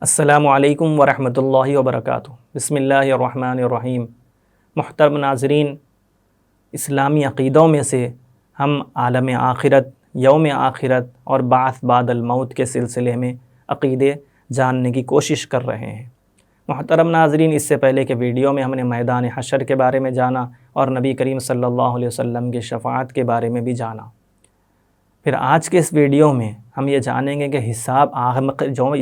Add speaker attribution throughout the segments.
Speaker 1: السلام علیکم ورحمۃ اللہ وبرکاتہ۔ بسم اللہ الرحمن الرحیم۔ محترم ناظرین، اسلامی عقیدوں میں سے ہم عالم آخرت، یوم آخرت اور بعث بعد الموت کے سلسلے میں عقیدے جاننے کی کوشش کر رہے ہیں۔ محترم ناظرین، اس سے پہلے کے ویڈیو میں ہم نے میدان حشر کے بارے میں جانا اور نبی کریم صلی اللہ علیہ وسلم کی شفاعت کے بارے میں بھی جانا۔ پھر آج کے اس ویڈیو میں ہم یہ جانیں گے کہ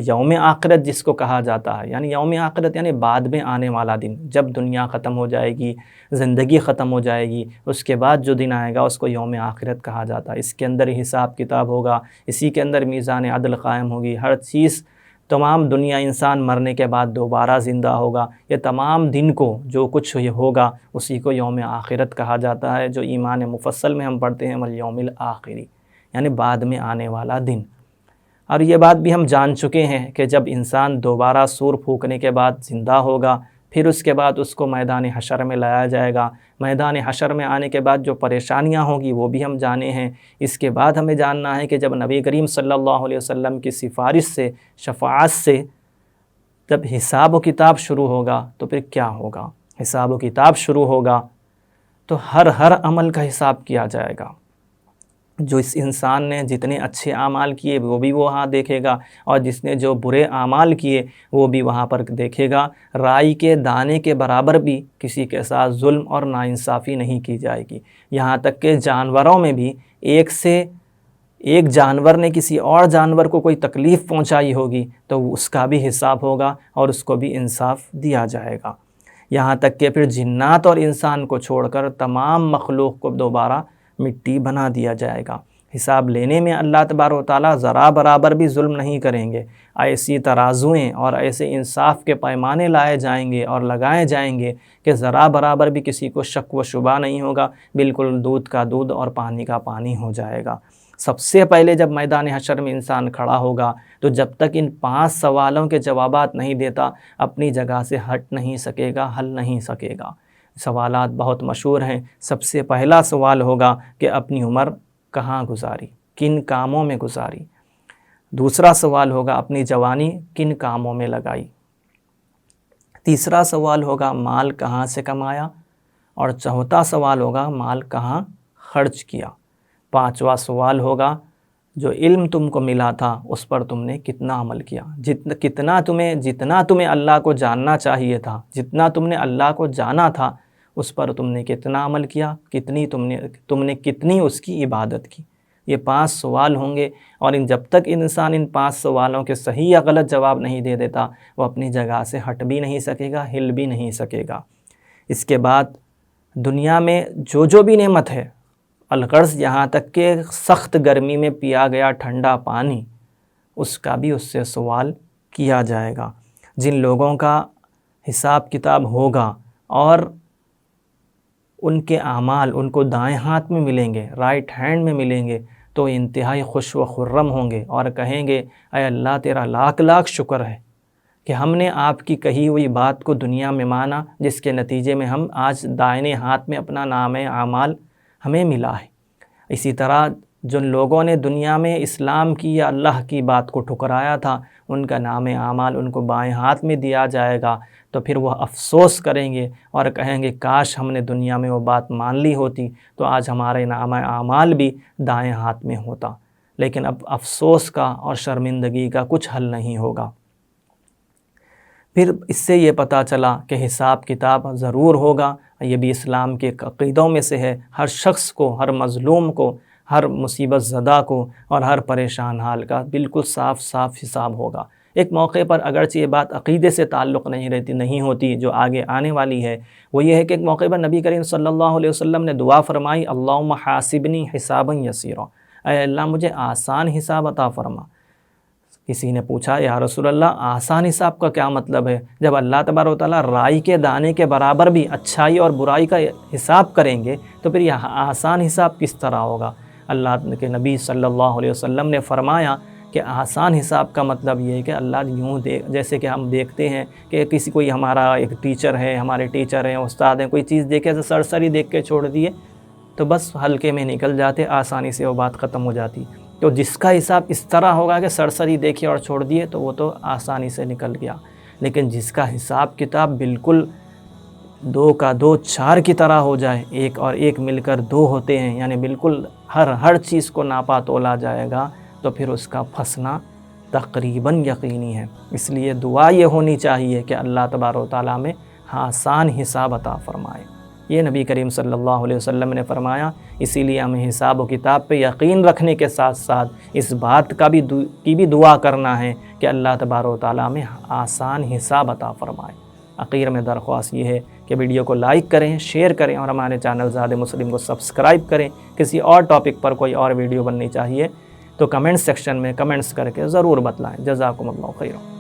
Speaker 1: یوم آخرت جس کو کہا جاتا ہے، یعنی یوم آخرت یعنی بعد میں آنے والا دن، جب دنیا ختم ہو جائے گی، زندگی ختم ہو جائے گی، اس کے بعد جو دن آئے گا اس کو یوم آخرت کہا جاتا ہے۔ اس کے اندر حساب کتاب ہوگا، اسی کے اندر میزان عدل قائم ہوگی، ہر چیز، تمام دنیا، انسان مرنے کے بعد دوبارہ زندہ ہوگا۔ یہ تمام دن کو جو کچھ ہوگا اسی کو یوم آخرت کہا جاتا ہے، جو ایمان مفصل میں ہم پڑھتے ہیں والیوم الآخری، یعنی بعد میں آنے والا دن۔ اور یہ بات بھی ہم جان چکے ہیں کہ جب انسان دوبارہ سور پھونکنے کے بعد زندہ ہوگا، پھر اس کے بعد اس کو میدان حشر میں لایا جائے گا۔ میدان حشر میں آنے کے بعد جو پریشانیاں ہوں گی وہ بھی ہم جانے ہیں۔ اس کے بعد ہمیں جاننا ہے کہ جب نبی کریم صلی اللہ علیہ وسلم کی سفارش سے، شفاعت سے جب حساب و کتاب شروع ہوگا تو پھر کیا ہوگا؟ حساب و کتاب شروع ہوگا تو ہر عمل کا حساب کیا جائے گا۔ جو اس انسان نے جتنے اچھے اعمال کیے وہ بھی وہاں دیکھے گا، اور جس نے جو برے اعمال کیے وہ بھی وہاں پر دیکھے گا۔ رائی کے دانے کے برابر بھی کسی کے ساتھ ظلم اور ناانصافی نہیں کی جائے گی۔ یہاں تک کہ جانوروں میں بھی ایک جانور نے کسی اور جانور کو کوئی تکلیف پہنچائی ہوگی تو اس کا بھی حساب ہوگا اور اس کو بھی انصاف دیا جائے گا۔ یہاں تک کہ پھر جنات اور انسان کو چھوڑ کر تمام مخلوق کو دوبارہ مٹی بنا دیا جائے گا۔ حساب لینے میں اللہ تبارک و تعالیٰ ذرا برابر بھی ظلم نہیں کریں گے۔ ایسی ترازویں اور ایسے انصاف کے پیمانے لائے جائیں گے اور لگائے جائیں گے کہ ذرا برابر بھی کسی کو شک و شبہ نہیں ہوگا، بالکل دودھ کا دودھ اور پانی کا پانی ہو جائے گا۔ سب سے پہلے جب میدان حشر میں انسان کھڑا ہوگا تو جب تک ان 5 سوالوں کے جوابات نہیں دیتا اپنی جگہ سے ہٹ نہیں سکے گا، ہل نہیں سکے گا۔ سوالات بہت مشہور ہیں۔ سب سے پہلا سوال ہوگا کہ اپنی عمر کہاں گزاری، کن کاموں میں گزاری۔ دوسرا سوال ہوگا اپنی جوانی کن کاموں میں لگائی۔ تیسرا سوال ہوگا مال کہاں سے کمایا، اور چوتھا سوال ہوگا مال کہاں خرچ کیا۔ پانچواں سوال ہوگا جو علم تم کو ملا تھا اس پر تم نے کتنا عمل کیا، جتنا تمہیں اللہ کو جاننا چاہیے تھا، جتنا تم نے اللہ کو جانا تھا اس پر تم نے کتنا عمل کیا، تم نے کتنی اس کی عبادت کی۔ یہ 5 سوال ہوں گے، اور جب تک انسان ان 5 سوالوں کے صحیح یا غلط جواب نہیں دے دیتا وہ اپنی جگہ سے ہٹ بھی نہیں سکے گا، ہل بھی نہیں سکے گا۔ اس کے بعد دنیا میں جو بھی نعمت ہے، الغرض یہاں تک کہ سخت گرمی میں پیا گیا ٹھنڈا پانی، اس کا بھی اس سے سوال کیا جائے گا۔ جن لوگوں کا حساب کتاب ہوگا اور ان کے اعمال ان کو دائیں ہاتھ میں ملیں گے، رائٹ ہینڈ میں ملیں گے، تو انتہائی خوش و خرم ہوں گے اور کہیں گے اے اللہ تیرا لاکھ لاکھ شکر ہے کہ ہم نے آپ کی کہی ہوئی بات کو دنیا میں مانا، جس کے نتیجے میں ہم آج دائیں ہاتھ میں اپنا نام اعمال ہمیں ملا ہے۔ اسی طرح جن لوگوں نے دنیا میں اسلام کی یا اللہ کی بات کو ٹھکرایا تھا ان کا نام اعمال ان کو بائیں ہاتھ میں دیا جائے گا، تو پھر وہ افسوس کریں گے اور کہیں گے کاش ہم نے دنیا میں وہ بات مان لی ہوتی تو آج ہمارے نام اعمال بھی دائیں ہاتھ میں ہوتا۔ لیکن اب افسوس کا اور شرمندگی کا کچھ حل نہیں ہوگا۔ پھر اس سے یہ پتہ چلا کہ حساب کتاب ضرور ہوگا۔ یہ بھی اسلام کے عقیدوں میں سے ہے۔ ہر شخص کو، ہر مظلوم کو، ہر مصیبت زدہ کو اور ہر پریشان حال کا بالکل صاف حساب ہوگا۔ ایک موقع پر اگرچہ یہ بات عقیدے سے تعلق نہیں ہوتی جو آگے آنے والی ہے، وہ یہ ہے کہ ایک موقع پر نبی کریم صلی اللہ علیہ وسلم نے دعا فرمائی اللہم حاسبنی حسابا یسیرا، اے اللہ مجھے آسان حساب عطا فرما۔ کسی نے پوچھا یا رسول اللہ آسان حساب کا کیا مطلب ہے؟ جب اللہ تبارک و تعالیٰ رائی کے دانے کے برابر بھی اچھائی اور برائی کا حساب کریں گے تو پھر یہ آسان حساب کس طرح ہوگا؟ اللہ کے نبی صلی اللہ علیہ وسلم نے فرمایا کہ آسان حساب کا مطلب یہ ہے کہ اللہ یوں جیسے کہ ہم دیکھتے ہیں کہ کوئی ہمارا ایک ٹیچر ہے، ہمارے ٹیچر ہیں، استاد ہیں، کوئی چیز دیکھے تو سرسری دیکھ کے چھوڑ دیے تو بس ہلکے میں نکل جاتے، آسانی سے وہ بات ختم ہو جاتی۔ تو جس کا حساب اس طرح ہوگا کہ سرسری دیکھے اور چھوڑ دیے تو وہ تو آسانی سے نکل گیا، لیکن جس کا حساب کتاب بالکل 2 کا 2 4 کی طرح ہو جائے، 1 اور 1 مل کر 2 ہوتے ہیں، یعنی بالکل ہر چیز کو ناپا تولا جائے گا، تو پھر اس کا پھنسنا تقریباً یقینی ہے۔ اس لیے دعا یہ ہونی چاہیے کہ اللہ تبارک و تعالیٰ میں آسان حساب عطا فرمائے۔ یہ نبی کریم صلی اللہ علیہ وسلم نے فرمایا، اسی لیے ہمیں حساب و کتاب پہ یقین رکھنے کے ساتھ ساتھ اس بات کی بھی دعا کرنا ہے کہ اللہ تبارک و تعالیٰ میں آسان حساب عطا فرمائے۔ آخر میں درخواست یہ ہے کہ ویڈیو کو لائک کریں، شیئر کریں اور ہمارے چینل زاد مسلم کو سبسکرائب کریں۔ کسی اور ٹاپک پر کوئی اور ویڈیو بننی چاہیے تو کمنٹ سیکشن میں کمنٹس کر کے ضرور بتلائیں۔ جزاکم اللہ خیر۔